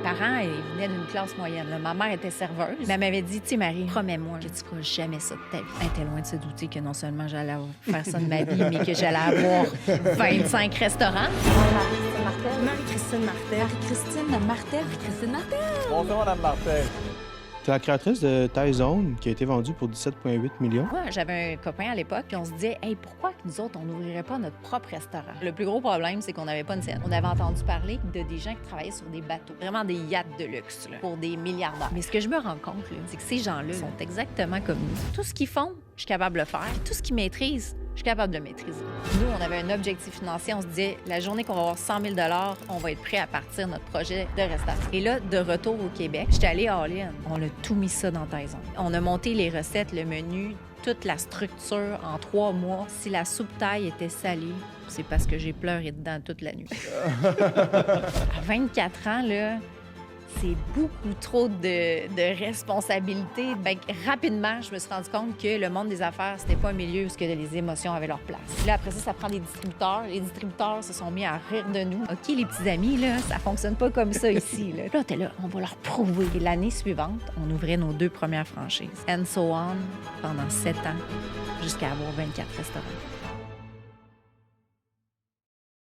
parents, ils venaient d'une classe moyenne. Là. Ma mère était serveuse. Mais elle m'avait dit, tu sais, Marie, promets-moi que tu feras jamais ça de ta vie. Elle était loin de se douter que non seulement j'allais faire ça de ma vie, mais que j'allais avoir 25 restaurants. Marie-Christine Martel. Marie-Christine Martel. Marie-Christine Martel. Bonjour, Mme Martel. C'est la créatrice de Thai Zone qui a été vendue pour 17,8 millions. Moi, j'avais un copain à l'époque, puis on se disait, hey, pourquoi que nous autres, on n'ouvrirait pas notre propre restaurant? Le plus gros problème, c'est qu'on n'avait pas une scène. On avait entendu parler de des gens qui travaillaient sur des bateaux, vraiment des yachts de luxe, là, pour des milliardaires. Mais ce que je me rends compte, là, c'est que ces gens-là sont exactement comme nous. Tout ce qu'ils font, je suis capable de le faire. Puis tout ce qu'ils maîtrisent, je suis capable de le maîtriser. Nous, on avait un objectif financier. On se disait, la journée qu'on va avoir 100 000 on va être prêt à partir notre projet de restaurant. Et là, de retour au Québec, j'étais allée all-in. On a tout mis ça dans Thai Zone. On a monté les recettes, le menu, toute la structure en 3 mois. Si la soupe thaï était salée, c'est parce que j'ai pleuré dedans toute la nuit. À 24 ans, là, c'est beaucoup trop de responsabilités. Bien, rapidement, je me suis rendu compte que le monde des affaires, c'était pas un milieu où les émotions avaient leur place. Puis là, après ça prend des distributeurs. Les distributeurs se sont mis à rire de nous. OK, les petits amis, là, ça fonctionne pas comme ça ici. Là, t'es là, on va leur prouver. Et l'année suivante, on ouvrait nos 2 premières franchises. And so on, pendant 7 ans, jusqu'à avoir 24 restaurants.